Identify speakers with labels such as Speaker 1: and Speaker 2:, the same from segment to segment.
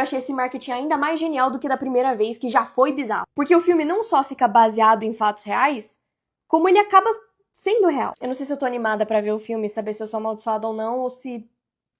Speaker 1: eu achei esse marketing ainda mais genial do que da primeira vez, que já foi bizarro. Porque o filme não só fica baseado em fatos reais, como ele acaba sendo real. Eu não sei se eu tô animada pra ver o filme e saber se eu sou amaldiçoada ou não, ou se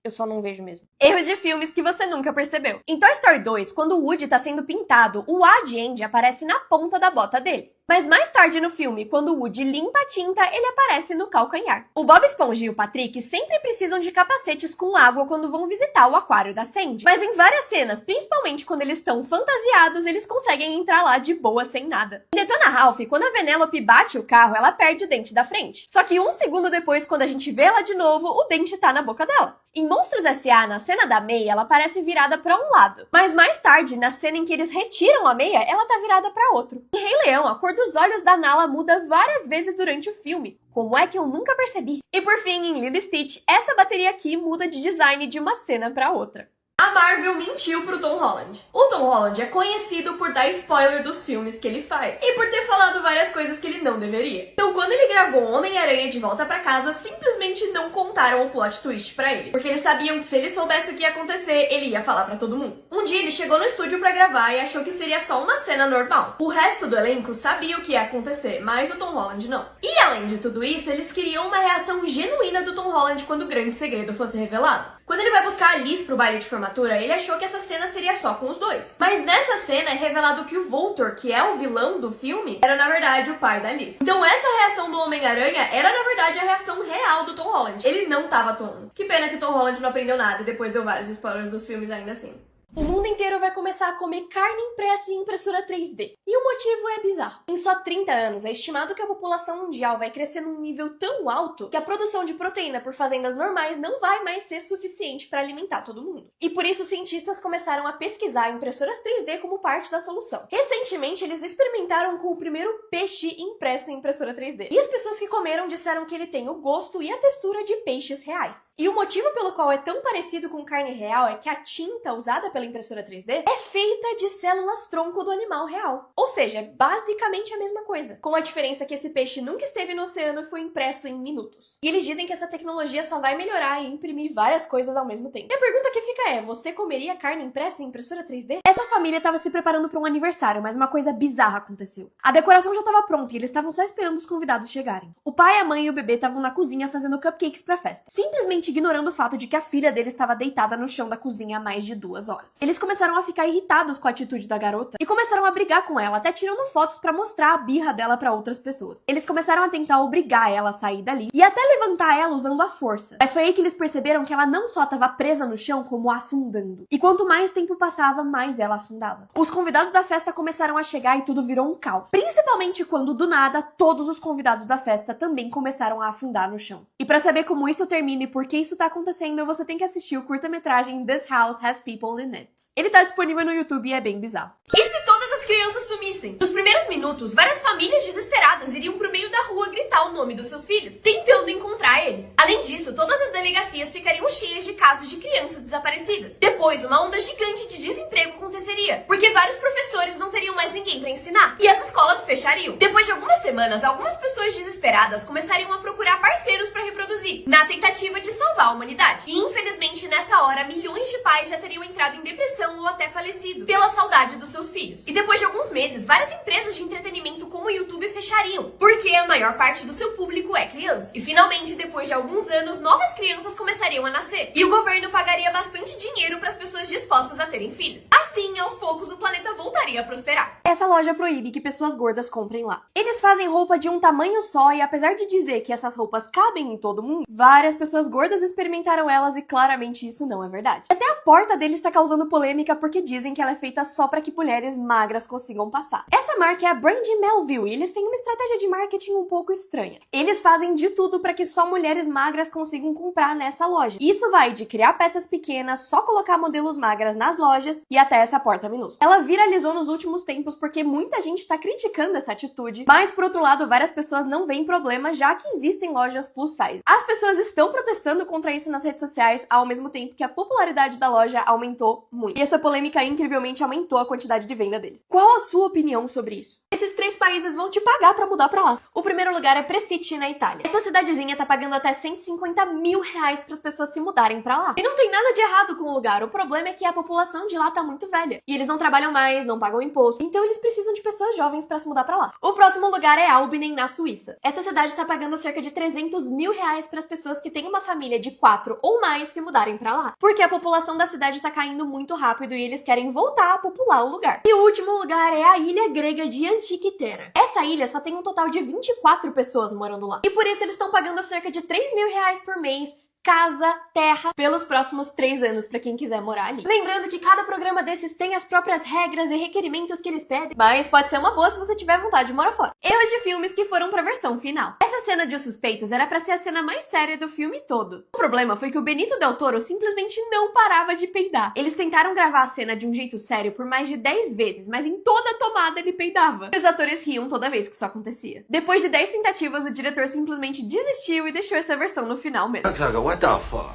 Speaker 1: eu só não vejo mesmo. Erros de filmes que você nunca percebeu. Em Toy Story 2, quando o Woody tá sendo pintado, o Ad End aparece na ponta da bota dele. Mas mais tarde no filme, quando o Woody limpa a tinta, ele aparece no calcanhar. O Bob Esponja e o Patrick sempre precisam de capacetes com água quando vão visitar o aquário da Sandy. Mas em várias cenas, principalmente quando eles estão fantasiados, eles conseguem entrar lá de boa sem nada. Em Detona Ralph, quando a Vanellope bate o carro, ela perde o dente da frente. Só que um segundo depois, quando a gente vê ela de novo, o dente tá na boca dela. Em Monstros S.A., na cena da meia, ela parece virada pra um lado. Mas mais tarde, na cena em que eles retiram a meia, ela tá virada pra outro. Em Rei Leão, a cor dos olhos da Nala muda várias vezes durante o filme. Como é que eu nunca percebi? E por fim, em Lilo e Stitch, essa bateria aqui muda de design de uma cena pra outra. A Marvel mentiu pro Tom Holland. O Tom Holland é conhecido por dar spoiler dos filmes que ele faz e por ter falado várias coisas que ele não deveria. Então, quando ele gravou Homem-Aranha de Volta pra Casa, simplesmente não contaram o plot twist pra ele, porque eles sabiam que se ele soubesse o que ia acontecer, ele ia falar pra todo mundo. Um dia ele chegou no estúdio pra gravar e achou que seria só uma cena normal. O resto do elenco sabia o que ia acontecer, mas o Tom Holland não. E além de tudo isso, eles queriam uma reação genuína do Tom Holland quando o grande segredo fosse revelado. Quando ele vai buscar a Liz pro baile de formatura, ele achou que essa cena seria só com os dois. Mas nessa cena é revelado que o Voltor, que é o vilão do filme, era na verdade o pai da Liz. Então essa reação do Homem-Aranha era na verdade a reação real do Tom Holland. Ele não tava tonto. Que pena que o Tom Holland não aprendeu nada e depois deu vários spoilers dos filmes ainda assim. O mundo inteiro vai começar a comer carne impressa em impressora 3D. E o motivo é bizarro. Em só 30 anos, é estimado que a população mundial vai crescer num nível tão alto que a produção de proteína por fazendas normais não vai mais ser suficiente para alimentar todo mundo. E por isso, cientistas começaram a pesquisar impressoras 3D como parte da solução. Recentemente, eles experimentaram com o primeiro peixe impresso em impressora 3D. E as pessoas que comeram disseram que ele tem o gosto e a textura de peixes reais. E o motivo pelo qual é tão parecido com carne real é que a tinta usada pela impressora 3D é feita de células-tronco do animal real. Ou seja, é basicamente a mesma coisa. Com a diferença que esse peixe nunca esteve no oceano e foi impresso em minutos. E eles dizem que essa tecnologia só vai melhorar e imprimir várias coisas ao mesmo tempo. E a pergunta que fica é, você comeria carne impressa em impressora 3D? Essa família estava se preparando para um aniversário, mas uma coisa bizarra aconteceu. A decoração já estava pronta e eles estavam só esperando os convidados chegarem. O pai, a mãe e o bebê estavam na cozinha fazendo cupcakes pra festa, simplesmente ignorando o fato de que a filha deles estava deitada no chão da cozinha há mais de 2 horas. Eles começaram a ficar irritados com a atitude da garota e começaram a brigar com ela, até tirando fotos pra mostrar a birra dela pra outras pessoas. Eles começaram a tentar obrigar ela a sair dali e até levantar ela usando a força. Mas foi aí que eles perceberam que ela não só estava presa no chão, como afundando. E quanto mais tempo passava, mais ela afundava. Os convidados da festa começaram a chegar e tudo virou um caos. Principalmente quando, do nada, todos os convidados da festa também começaram a afundar no chão. E pra saber como isso termina e por que isso tá acontecendo, você tem que assistir o curta-metragem This House Has People in It. Ele tá disponível no YouTube e é bem bizarro. E se todas as crianças sumissem? Nos primeiros minutos, várias famílias desesperadas iriam pro meio da rua gritar o nome dos seus filhos, tentando encontrar eles. Além disso, todas as delegacias ficariam cheias de casos de crianças desaparecidas. Depois, uma onda gigante de desemprego aconteceria, porque vários professores não teriam mais ninguém pra ensinar, e as escolas fechariam. Depois de algumas semanas, algumas pessoas desesperadas começariam a procurar parceiros pra reproduzir, na tentativa de salvar a humanidade. E infelizmente, nessa hora, milhões de pais já teriam entrado em depressão ou até falecido, pela saudade dos seus filhos. E depois de alguns meses, várias empresas de entretenimento como o YouTube fechariam, porque a maior parte do seu público é criança. E finalmente, depois de alguns anos, novas crianças começariam a nascer, e o governo pagaria bastante dinheiro para as pessoas dispostas a terem filhos. Assim, aos poucos, o planeta voltaria a prosperar. Essa loja proíbe que pessoas gordas comprem lá. Eles fazem roupa de um tamanho só e apesar de dizer que essas roupas cabem em todo mundo, várias pessoas gordas experimentaram elas e claramente isso não é verdade. Até a porta deles está causando polêmica porque dizem que ela é feita só para que mulheres magras consigam passar. Essa marca é a Brand Melville e eles têm uma estratégia de marketing um pouco estranha. Eles fazem de tudo para que só mulheres magras consigam comprar nessa loja. Isso vai de criar peças pequenas, só colocar modelos magras nas lojas e até essa porta minúscula. Ela viralizou nos últimos tempos porque porque muita gente tá criticando essa atitude, mas por outro lado, várias pessoas não veem problema, já que existem lojas plus size. As pessoas estão protestando contra isso nas redes sociais, ao mesmo tempo que a popularidade da loja aumentou muito. E essa polêmica incrivelmente aumentou a quantidade de venda deles. Qual a sua opinião sobre isso? Esses 3 países vão te pagar pra mudar pra lá. O primeiro lugar é Prestige, na Itália. Essa cidadezinha tá pagando até 150 mil reais pras pessoas se mudarem pra lá. E não tem nada de errado com o lugar, o problema é que a população de lá tá muito velha. E eles não trabalham mais, não pagam imposto, então eles precisam de pessoas jovens pra se mudar pra lá. O próximo lugar é Albinen, na Suíça. Essa cidade tá pagando cerca de 300 mil reais pras pessoas que têm uma família de 4 ou mais se mudarem pra lá. Porque a população da cidade tá caindo muito rápido e eles querem voltar a popular o lugar. E o último lugar é a ilha grega de Antikythera. Essa ilha só tem um total de 24 pessoas morando lá. E por isso eles estão pagando cerca de 3 mil reais por mês, casa, terra, pelos próximos 3 anos pra quem quiser morar ali. Lembrando que cada programa desses tem as próprias regras e requerimentos que eles pedem, mas pode ser uma boa se você tiver vontade de morar fora. Erros de filmes que foram pra versão final. Essa cena de Os Suspeitos era pra ser a cena mais séria do filme todo. O problema foi que o Benito Del Toro simplesmente não parava de peidar. Eles tentaram gravar a cena de um jeito sério por mais de 10 vezes, mas em toda tomada ele peidava. E os atores riam toda vez que isso acontecia. Depois de 10 tentativas, o diretor simplesmente desistiu e deixou essa versão no final mesmo.
Speaker 2: What the fuck?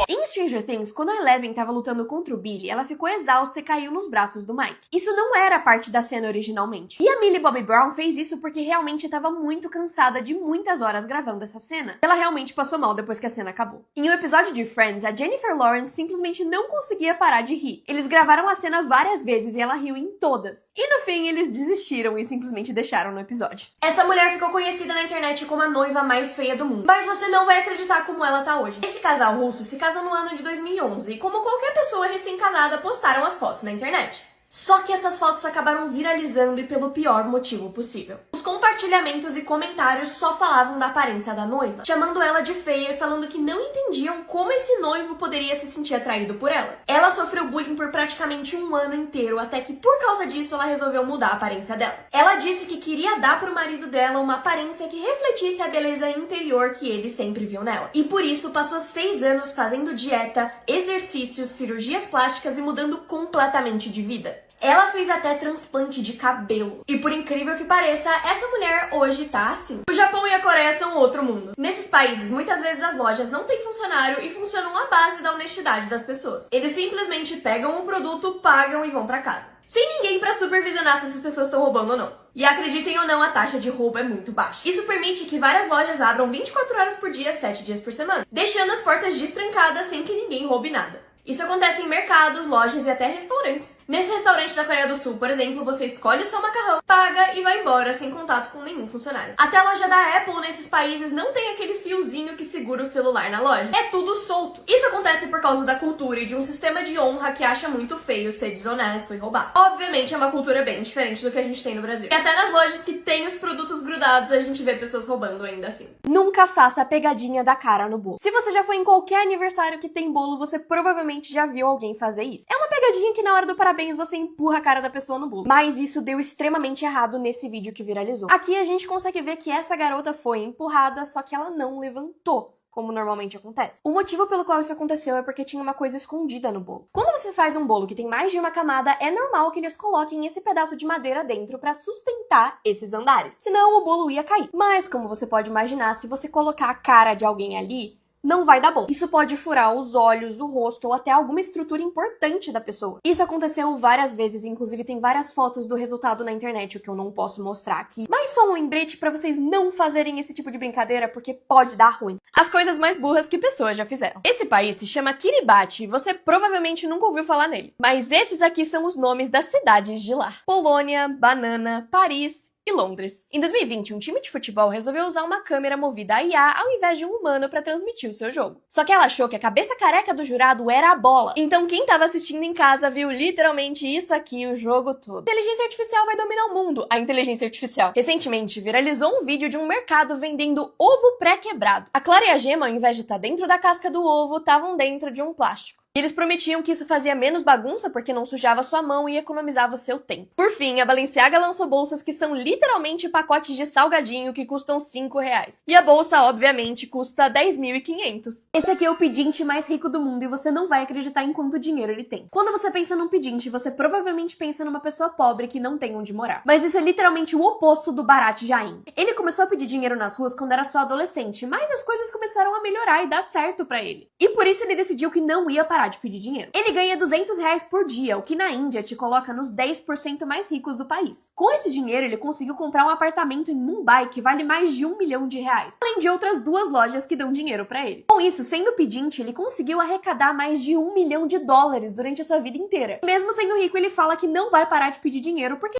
Speaker 1: Em Stranger Things, quando a Eleven tava lutando contra o Billy, ela ficou exausta e caiu nos braços do Mike. Isso não era parte da cena originalmente. E a Millie Bobby Brown fez isso porque realmente estava muito cansada de muitas horas gravando essa cena. Ela realmente passou mal depois que a cena acabou. Em um episódio de Friends, a Jennifer Lawrence simplesmente não conseguia parar de rir. Eles gravaram a cena várias vezes e ela riu em todas. E no fim, eles desistiram e simplesmente deixaram no episódio. Essa mulher ficou conhecida na internet como a noiva mais feia do mundo. Mas você não vai acreditar como ela tá hoje. Esse casal russo se casou no ano de 2011 e, como qualquer pessoa recém-casada, postaram as fotos na internet. Só que essas fotos acabaram viralizando e pelo pior motivo possível. Os compartilhamentos e comentários só falavam da aparência da noiva, chamando ela de feia e falando que não entendiam como esse noivo poderia se sentir atraído por ela. Ela sofreu bullying por praticamente um ano inteiro, até que por causa disso ela resolveu mudar a aparência dela. Ela disse que queria dar pro marido dela uma aparência que refletisse a beleza interior que ele sempre viu nela. E por isso passou 6 anos fazendo dieta, exercícios, cirurgias plásticas e mudando completamente de vida. Ela fez até transplante de cabelo. E por incrível que pareça, essa mulher hoje tá assim. O Japão e a Coreia são outro mundo. Nesses países, muitas vezes as lojas não têm funcionário e funcionam à base da honestidade das pessoas. Eles simplesmente pegam o produto, pagam e vão pra casa. Sem ninguém pra supervisionar se essas pessoas estão roubando ou não. E acreditem ou não, a taxa de roubo é muito baixa. Isso permite que várias lojas abram 24 horas por dia, 7 dias por semana, deixando as portas destrancadas sem que ninguém roube nada. Isso acontece em mercados, lojas e até restaurantes. Nesse restaurante da Coreia do Sul, por exemplo, você escolhe o seu macarrão, paga e vai embora sem contato com nenhum funcionário. Até a loja da Apple nesses países não tem aquele fiozinho que segura o celular na loja. É tudo solto. Isso acontece por causa da cultura e de um sistema de honra que acha muito feio ser desonesto e roubar. Obviamente é uma cultura bem diferente do que a gente tem no Brasil. E até nas lojas que tem os produtos grudados, a gente vê pessoas roubando ainda assim. Nunca faça a pegadinha da cara no bolo. Se você já foi em qualquer aniversário que tem bolo, você provavelmente já viu alguém fazer isso. É uma pegadinha que na hora do parabéns você empurra a cara da pessoa no bolo. Mas isso deu extremamente errado nesse vídeo que viralizou. Aqui a gente consegue ver que essa garota foi empurrada, só que ela não levantou, como normalmente acontece. O motivo pelo qual isso aconteceu é porque tinha uma coisa escondida no bolo. Quando você faz um bolo que tem mais de uma camada, é normal que eles coloquem esse pedaço de madeira dentro para sustentar esses andares. Senão o bolo ia cair. Mas, como você pode imaginar, se você colocar a cara de alguém ali, não vai dar bom. Isso pode furar os olhos, o rosto ou até alguma estrutura importante da pessoa. Isso aconteceu várias vezes, inclusive tem várias fotos do resultado na internet, o que eu não posso mostrar aqui. Mas só um lembrete pra vocês não fazerem esse tipo de brincadeira, porque pode dar ruim. As coisas mais burras que pessoas já fizeram. Esse país se chama Kiribati e você provavelmente nunca ouviu falar nele. Mas esses aqui são os nomes das cidades de lá: Polônia, Banana, Paris e Londres. Em 2020, um time de futebol resolveu usar uma câmera movida a IA ao invés de um humano para transmitir o seu jogo. Só que ela achou que a cabeça careca do jurado era a bola. Então quem tava assistindo em casa viu literalmente isso aqui o jogo todo. A inteligência artificial vai dominar o mundo. A inteligência artificial. Recentemente viralizou um vídeo de um mercado vendendo ovo pré-quebrado. A clara e a gema, ao invés de estar dentro da casca do ovo, estavam dentro de um plástico. que eles prometiam que isso fazia menos bagunça porque não sujava sua mão e economizava o seu tempo. Por fim, a Balenciaga lançou bolsas que são literalmente pacotes de salgadinho que custam R$5. E a bolsa, obviamente, custa 10.500. Esse aqui é o pedinte mais rico do mundo e você não vai acreditar em quanto dinheiro ele tem. Quando você pensa num pedinte, você provavelmente pensa numa pessoa pobre que não tem onde morar. Mas isso é literalmente o oposto do Bharat Jain. Ele começou a pedir dinheiro nas ruas quando era só adolescente, mas as coisas começaram a melhorar e dar certo pra ele. E por isso ele decidiu que não ia parar de pedir dinheiro. Ele ganha R$200 por dia, o que na Índia te coloca nos 10% mais ricos do país. Com esse dinheiro, ele conseguiu comprar um apartamento em Mumbai que vale mais de R$1 milhão, além de outras 2 lojas que dão dinheiro pra ele. Com isso, sendo pedinte, ele conseguiu arrecadar mais de $1 milhão durante a sua vida inteira. E mesmo sendo rico, ele fala que não vai parar de pedir dinheiro porque